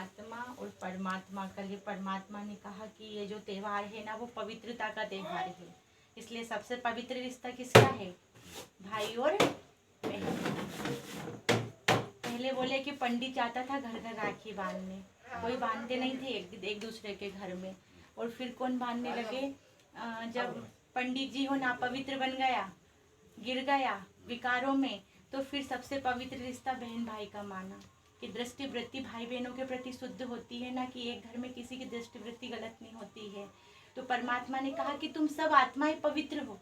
आत्मा और परमात्मा का लिए परमात्मा ने कहा कि ये जो त्यौहार है ना वो पवित्रता का त्यौहार है, इसलिए सबसे पवित्र रिश्ता किसका है? भाई और बहन। पहले बोले कि पंडित जाता था घर घर राखी बांधने, कोई बांधते नहीं थे एक दूसरे के घर में। और फिर कौन बांधने लगे? जब पंडित जी हो ना पवित्र बन गया, गिर गया विकारों में, तो फिर सबसे पवित्र रिश्ता बहन भाई का माना कि दृष्टि वृत्ति भाई बहनों के प्रति शुद्ध होती है ना, कि एक घर में किसी की दृष्टि वृत्ति गलत नहीं होती है। तो परमात्मा ने कहा कि तुम सब आत्माएं पवित्र हो,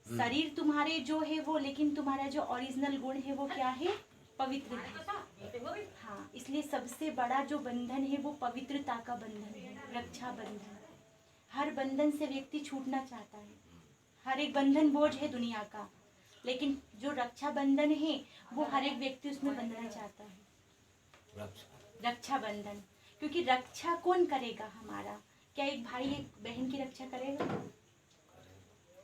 शरीर तुम्हारे जो है वो, लेकिन तुम्हारा जो ओरिजिनल गुण है वो क्या है? पवित्र है। हाँ, इसलिए सबसे बड़ा जो बंधन है वो पवित्रता का बंधन है, रक्षा बंधन। हर बंधन से व्यक्ति छूटना चाहता है, हर एक बंधन बोझ है दुनिया का, लेकिन जो रक्षा बंधन है वो हर एक व्यक्ति उसमें बंधना चाहता है। रक्षा बंधन, क्योंकि रक्षा कौन करेगा हमारा? क्या एक भाई एक बहन की रक्षा करेगा?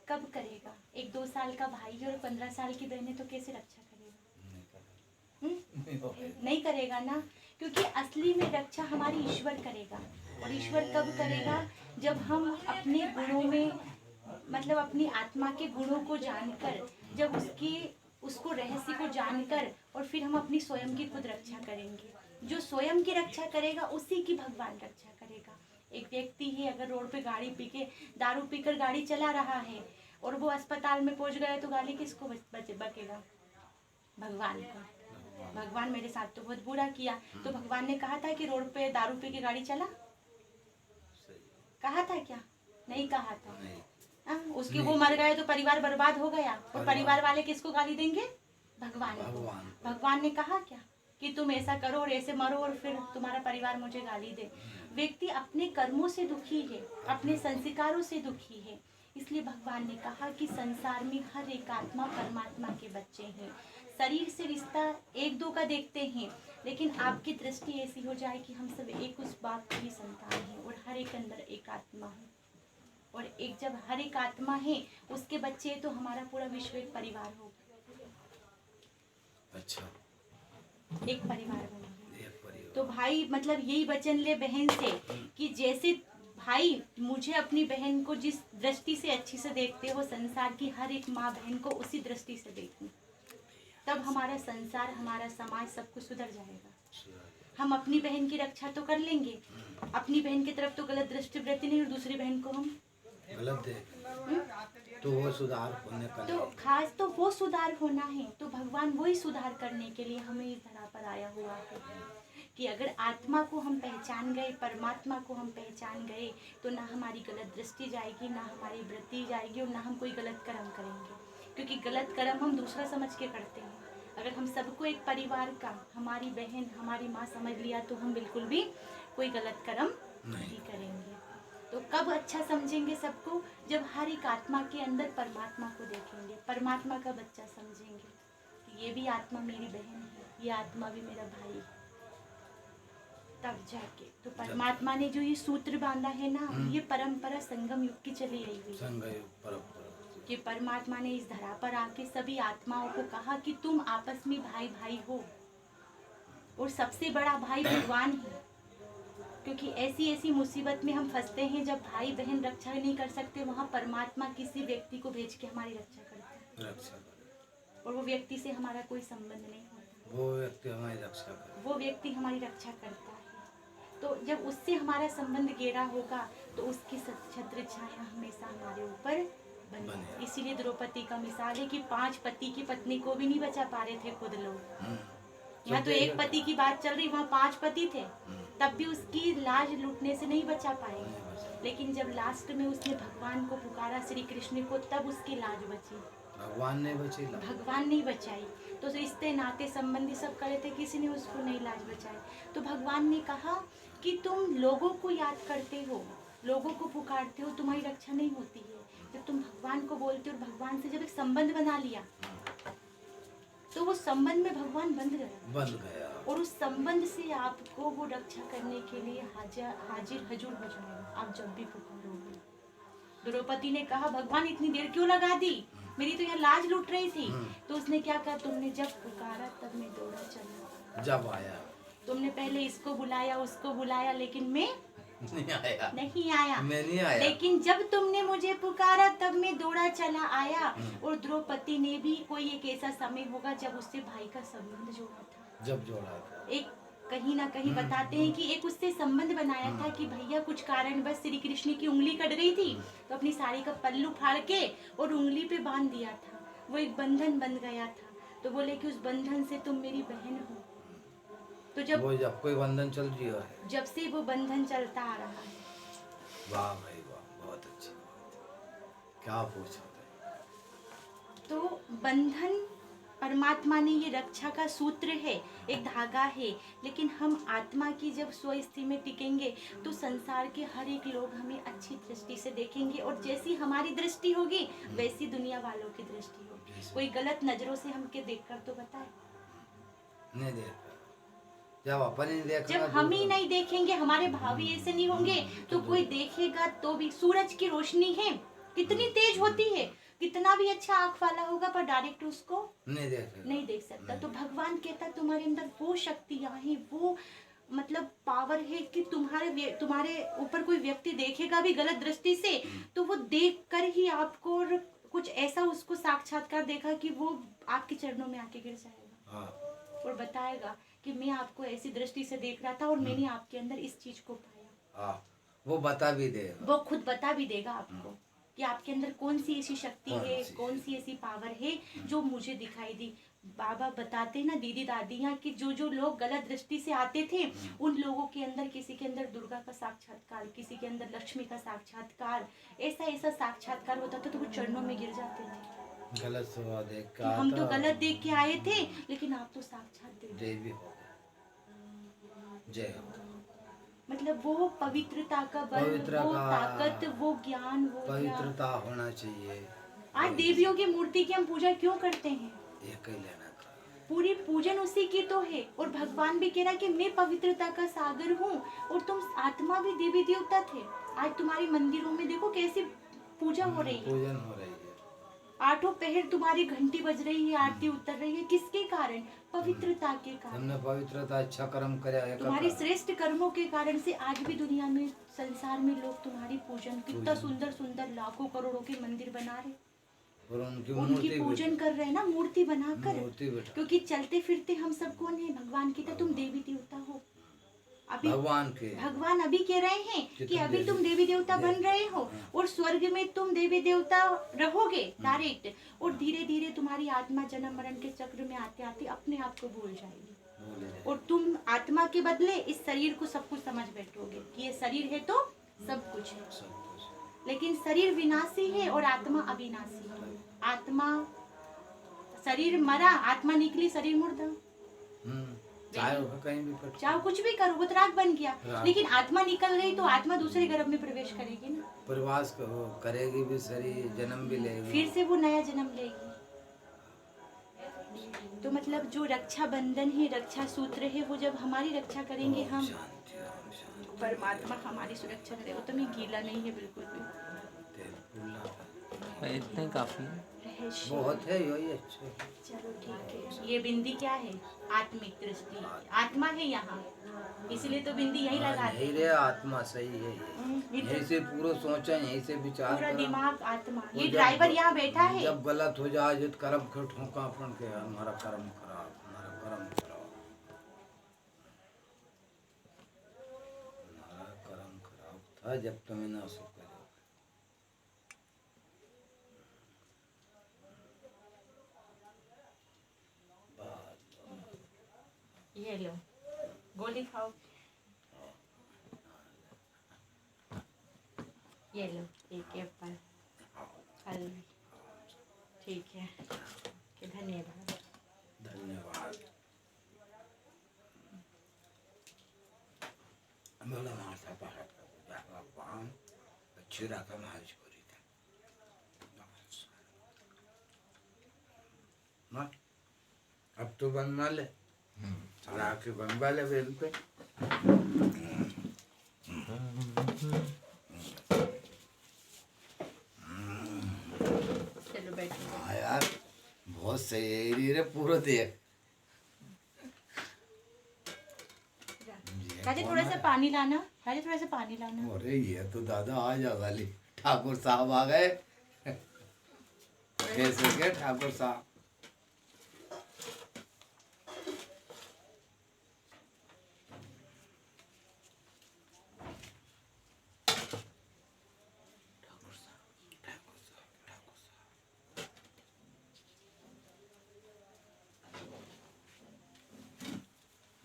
कब करेगा? एक 2 साल का भाई और 15 साल की बहन है तो कैसे रक्षा करेगा? नहीं करेगा ना, क्योंकि असली में रक्षा हमारी ईश्वर करेगा। और ईश्वर कब करेगा? जब हम अपने गुणों में, मतलब अपनी आत्मा के गुणों को जानकर, जब उसको रहस्य को जानकर, और फिर हम अपनी स्वयं की खुद रक्षा करेंगे। जो स्वयं की रक्षा करेगा उसी की भगवान रक्षा करेगा। एक व्यक्ति ही अगर रोड पे गाड़ी पी के, दारू पीकर गाड़ी चला रहा है और वो अस्पताल में पहुंच गया, तो गाली किसको बकेगा? भगवान को। भगवान मेरे साथ तो बहुत बुरा किया, तो भगवान ने कहा था कि रोड पे दारू पी के गाड़ी चला? कहा था क्या? नहीं कहा था। उसके वो मर गए तो परिवार बर्बाद हो गया, और परिवार वाले किसको गाली देंगे? भगवान को। भगवान ने कहा क्या कि तुम ऐसा करो और ऐसे मरो और फिर तुम्हारा परिवार मुझे गाली दे? व्यक्ति अपने कर्मों से दुखी है, अपने संस्कारों से दुखी है। इसलिए भगवान ने कहा कि संसार में हर एक आत्मा परमात्मा के बच्चे हैं। शरीर से रिश्ता एक दो का देखते हैं, लेकिन आपकी दृष्टि ऐसी हो जाए कि हम सब एक उस बाप की संतान हैं और हर एक अंदर एक आत्मा है। और एक जब हर एक आत्मा है उसके बच्चे, तो हमारा पूरा विश्व एक परिवार हो। अच्छा, एक परिवार बनेगा। तो भाई मतलब यही वचन ले बहन से कि जैसे भाई मुझे अपनी बहन को जिस दृष्टि से अच्छी से देखते हो, संसार की हर एक माँ बहन को उसी दृष्टि से देखूं, तब हमारा संसार, हमारा समाज सब कुछ सुधर जाएगा। हम अपनी बहन की रक्षा तो कर लेंगे, अपनी बहन की तरफ तो गलत दृष्टि वृत्ति नहीं, और दूसरी बहन को हम गलत देख तो वो सुधार होने का, तो खास तो वो सुधार होना है। तो भगवान वही सुधार करने के लिए हमें इस धरा पर आया हुआ है कि अगर आत्मा को हम पहचान गए, परमात्मा को हम पहचान गए, तो ना हमारी गलत दृष्टि जाएगी, ना हमारी वृत्ति जाएगी, और ना हम कोई गलत कर्म करेंगे। क्योंकि गलत कर्म हम दूसरा समझ के करते हैं। अगर हम सबको एक परिवार का, हमारी बहन, हमारी माँ समझ लिया, तो हम बिल्कुल भी कोई गलत कर्म नहीं करेंगे। तो कब अच्छा समझेंगे सबको? जब हर एक आत्मा के अंदर परमात्मा को देखेंगे, परमात्मा का बच्चा समझेंगे कि ये भी आत्मा मेरी बहन है, ये आत्मा भी मेरा भाई है। तब जाके तो परमात्मा ने जो ये सूत्र बांधा है ना, ये परंपरा संगम युग की चली आई हुई है कि परमात्मा ने इस धरा पर आके सभी आत्माओं को कहा कि तुम आपस में भाई भाई हो, और सबसे बड़ा भाई भगवान है। क्योंकि ऐसी ऐसी मुसीबत में हम फंसते हैं जब भाई बहन रक्षा नहीं कर सकते, वहाँ परमात्मा किसी व्यक्ति को भेज के हमारी रक्षा करता है, और वो व्यक्ति से हमारा कोई संबंध नहीं होता, वो व्यक्ति हमारी रक्षा करता है। तो जब उससे हमारा संबंध गहरा होगा तो उसकी छत्र छाया हमेशा हमारे ऊपर बने। इसीलिए द्रौपदी का मिसाल है कि 5 पति की पत्नी को भी नहीं बचा पा रहे थे खुद लोग। यहाँ तो एक पति की बात चल रही, वहाँ 5 पति थे, तब भी उसकी लाज लूटने से नहीं बचा पाए। लेकिन जब लास्ट में उसने भगवान को पुकारा, श्री कृष्ण को, तब उसकी लाज बची। भगवान नहीं बचाई। तो रिश्ते नाते संबंधी सब करे थे, किसी ने उसको नहीं लाज बचाई। तो भगवान ने कहा कि तुम लोगों को याद करते हो, लोगों को पुकारते हो, तुम्हारी रक्षा नहीं होती है। जब तुम भगवान को बोलते हो और भगवान से जब एक संबंध बना लिया, तो वो संबंध में भगवान बंध गया, और उस संबंध से आपको वो रक्षा करने के लिए हाजिर हजूर हो जाएगा, आप जब भी पुकारोगे। द्रौपदी ने कहा भगवान इतनी देर क्यों लगा दी, मेरी तो यहाँ लाज लूट रही थी। तो उसने क्या कहा, तुमने जब पुकारा तब मैं दौड़ा चला, जब आया। तुमने पहले इसको बुलाया उसको बुलाया, लेकिन मैं नहीं आया, नहीं आया। मैं नहीं आया। लेकिन जब तुमने मुझे पुकारा तब मैं दौड़ा चला आया। और द्रौपदी ने भी, कोई एक ऐसा समय होगा जब उससे भाई का संबंध जोड़ा था, जब जोड़ा था, एक कहीं ना कहीं बताते हैं कि एक उससे संबंध बनाया था कि भैया कुछ कारण बस श्री कृष्ण की उंगली कट गई थी, तो अपनी साड़ी का पल्लू फाड़ के और उंगली पे बांध दिया था, वो एक बंधन बन गया था। तो बोले कि उस बंधन से तुम मेरी बहन हो। तो जब कोई बंधन चल रही है, जब से वो बंधन चलता आ रहा है। वाह भाई वाह, बहुत अच्छी बात, क्या पूछा था। तो बंधन परमात्मा ने ये रक्षा का सूत्र है, एक धागा है। लेकिन हम आत्मा की जब स्वस्थिति में टिकेंगे तो संसार के हर एक लोग हमें अच्छी दृष्टि से देखेंगे, और जैसी हमारी दृष्टि होगी वैसी दुनिया वालों की दृष्टि होगी। कोई गलत नजरों से हमके देखकर तो बताए, नहीं देख, जब अपन ही देख, जब हम ही नहीं देखेंगे, हमारे भावी ऐसे नहीं होंगे तो कोई देखेगा तो भी। सूरज की रोशनी है, कितनी तेज होती है, कितना भी अच्छा आंख वाला होगा पर डायरेक्ट उसको नहीं देख सकता। तो भगवान कहता तुम्हारे अंदर वो शक्तियां हैं, वो मतलब पावर है कि तुम्हारे ऊपर कोई व्यक्ति देखेगा भी गलत दृष्टि से तो वो देख कर ही आपको और कुछ ऐसा उसको साक्षात्कार देखा कि वो आपके चरणों में आके गिर जाएगा और बताएगा कि मैं आपको ऐसी दृष्टि से देख रहा था और मैंने आपके अंदर इस चीज को पाया। वो बता भी देगा, वो खुद बता भी देगा आपको कि आपके अंदर कौन सी ऐसी शक्ति है, कौन सी ऐसी पावर है जो मुझे दिखाई दी। बाबा बताते ना, दीदी दादियाँ, कि जो जो लोग गलत दृष्टि से आते थे उन लोगों के अंदर, किसी के अंदर दुर्गा का साक्षात्कार, किसी के अंदर लक्ष्मी का साक्षात्कार, ऐसा ऐसा साक्षात्कार होता था तो वो चरणों में गिर जाते थे। गलत स्वभाव देख कि हम तो गलत देख के आए थे लेकिन आप तो साक्षात देवी हो, जय हो। मतलब वो पवित्रता का बल, वो ताकत, वो ज्ञान, वो पवित्रता होना चाहिए। आज देवियों की मूर्ति की हम पूजा क्यों करते हैं? एक ही लेना था, पूरी पूजन उसी की तो है। और भगवान भी कह रहा है कि मैं पवित्रता का सागर हूँ और तुम आत्मा भी देवी देवता थे। आज तुम्हारे मंदिरों में देखो कैसी पूजा हो रही है, पूजन हो रही है, आठों पहर तुम्हारी घंटी बज रही है, आरती उतर रही है। किसके कारण? पवित्रता के कारण। हमने पवित्रता अच्छा कर्म करे, तुम्हारी श्रेष्ठ कर्मों के कारण से आज भी दुनिया में, संसार में लोग तुम्हारी पूजन, कितना सुंदर सुंदर लाखों करोड़ों के मंदिर बना रहे और उनकी पूजन कर रहे हैं ना, मूर्ति बनाकर। क्योंकि चलते फिरते हम सब कौन है? भगवान की। तो तुम देवी देवता हो। अभी भगवान अभी कह रहे हैं कि अभी तुम देवी देवता बन रहे हो और स्वर्ग में तुम देवी देवता रहोगे डायरेक्ट। और धीरे धीरे तुम्हारी आत्मा जन्म मरण के चक्र में आते आते अपने आप को भूल जाएगी और तुम आत्मा के बदले इस शरीर को सब कुछ समझ बैठोगे कि ये शरीर है तो सब कुछ है। लेकिन शरीर विनाशी है और आत्मा अविनाशी है। आत्मा, शरीर मरा, आत्मा निकली, शरीर मुर्दा। चाहे कुछ भी करो, वो तो राग बन गया। लेकिन आत्मा निकल गई तो आत्मा दूसरे गर्भ में प्रवेश करेगी ना, प्रवास करेगी भी, शरीर जन्म भी लेगी, फिर से वो नया जन्म लेगी। तो मतलब जो रक्षा बंधन है, रक्षा सूत्र है, वो जब हमारी रक्षा करेंगे हम, परमात्मा हमारी सुरक्षा करेगा। तो मैं गीला नहीं है बिल्कुल भी, इतने काफी है, बहुत है यही अच्छा। चलो ठीक है। ये बिंदी क्या है? आत्मिक दृष्टि, आत्मा है यहाँ, इसलिए तो बिंदी यही लगा रे। आत्मा सही है, यही से पूरा सोचा, यही से विचार, पूरा दिमाग आत्मा। ये ड्राइवर यहाँ बैठा है। जब गलत हो जाए जो कर्म को ठोका अपन के, हमारा कर्म खराब, हमारा कर्म खराब, हमारा कर्म खराब था जब तुम्हें ना सो करो। ये लो गोली खाओ, ये लो एक एप्पल, फल। ठीक है, धन्यवाद। धन्यवाद। बोला माता पाम अच्छी रकम हाज करी था ना, अब तो बनवा ले, के बनवा ले बेल पे। चलो बैठो। हाँ यार, बहुत सही रे, पूरा देख। ये राजे कौन थोड़ा सा है? पानी लाना, राजे थोड़ा सा पानी लाना। अरे ये तो दादा आ जा वाली ठाकुर साहब आ गए। कैसे के ठाकुर साहब? ठाकुर साहब, ठाकुर साहब, ठाकुर साहब।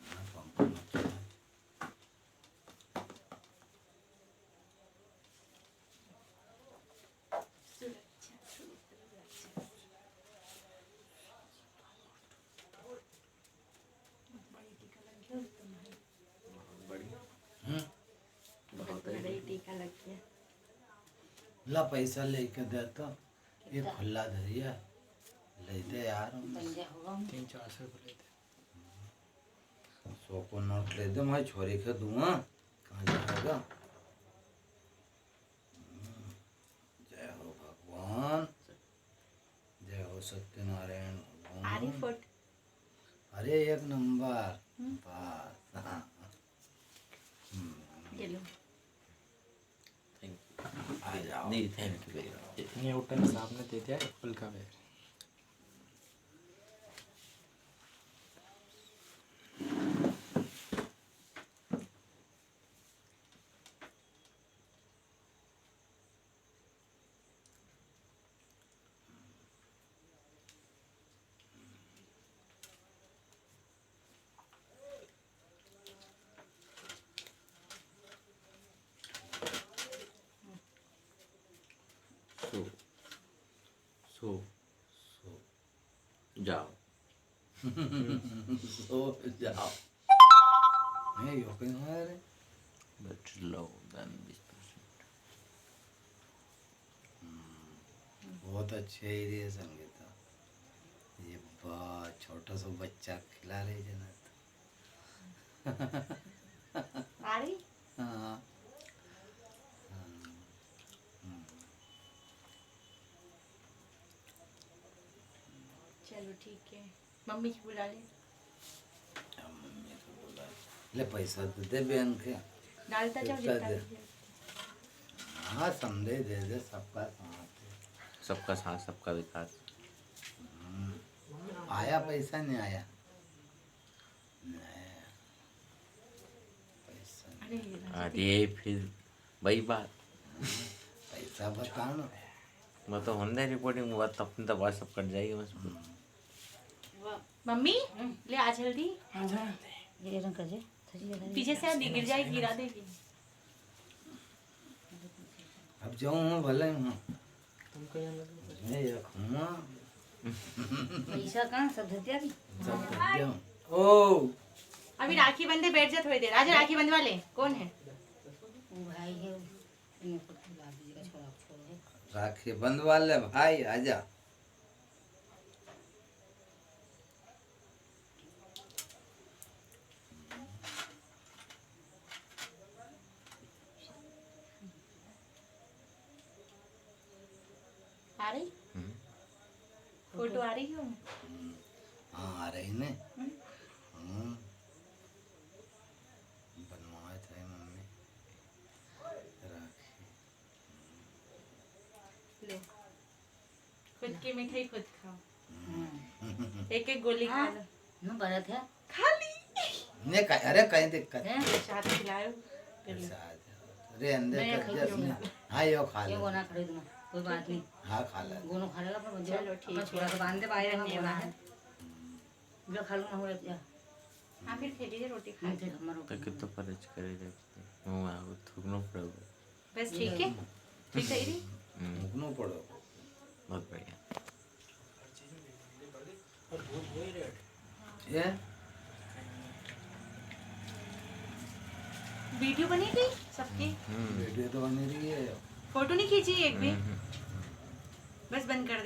हाँ, पंखा मत चला। सुरक्षा, सुरक्षा। बड़ी टीका लग गया तुम्हारी। बहुत बड़ी टीका लग गया। ला पैसा लेके दे तो ये खुला धरिया ले दे यार। 300-400 को लेते। 100 को नोट ले दे, मैं छोरी के दूंगा। कहाँ जाएगा? जय हो भगवान, जय हो सत्यनारायण आरी भगवान। फुट। अरे एक नंबर बस। हाँ। ये लो। आ जाओ। नहीं thank you very much. Newton साहब ने दे दिया एप्पल का वेयर। सो सो सो जाओ। सो जाओ। नहीं यो कहीं है रे। But low than 20%। बहुत अच्छे एरिया संगीता। ये छोटा सा बच्चा खिला रही जन्नत। आरी हाँ। चलो ठीक है, मम्मी की बुला ले। मम्मी को बोला ले पैसा तो दे बहन के। डालता जाओ कितना जितना दे? भी है। हाँ समझे दे दे सबका साथ है। सबका साथ सबका विकास। आया पैसा नहीं आया? नहीं पैसा नहीं। अरे राजा अरे फिर वही बात। पैसा बताओ ना। मैं तो होने रिपोर्टिंग बात अपनी तो बात सब कट जाएगी बस। मम्मी ले आ जल्दी। ये रंग कर जे पीछे से आंधी गिर जाएगी, गिरा देगी। अब जाऊँ मैं भले हूँ। तुमको यहाँ लगा। मैं रखूँगा पैसा कहाँ सब धरतिया की सब कर दूँ। ओ अभी राखी बंधे बैठ जा थोड़ी देर। राजा राखी बंधवा ले। कौन है? वो भाई है इनको ला दीजिएगा छोड़ा छोड़ो राखी बंधवा ले भाई आजा। आ रही फोटो आ रही हूँ। हाँ आ रही ने। बनवाए थे मम्मी राखी। ले खुद की मिठाई खुद खाओ। एक एक गोली खा लो। ना भरत है खा ली। ने कहीं अरे कहीं दिक्कत हैं साथ खिलाओ। कर लो। अरे अंदर मैं कर खाई जस लूंगी। ने। हाँ यो खा ये ले। गोना खरीद दूंगा कोई बात नहीं हाँ खा ले। गोनो खा लेगा पर बंदे चलो ठीक है। छोड़ा के बांध दे बाहर में गोना है धन्यवाद। जो खा लूंगा हो जाता हाँ फिर खेली जे रोटी खा है ली। हमारो तो कितना परच करे रहते हूँ आगो थूकनो पड़ेगा। बस ठीक है। ठीक है इरी। मुकनो पड़ो। बहुत बढ़िया। ये वीडियो बनी गई सबकी। वीडियो तो बनी रही है। फोटो नहीं खींची एक भी। बस बंद कर दे।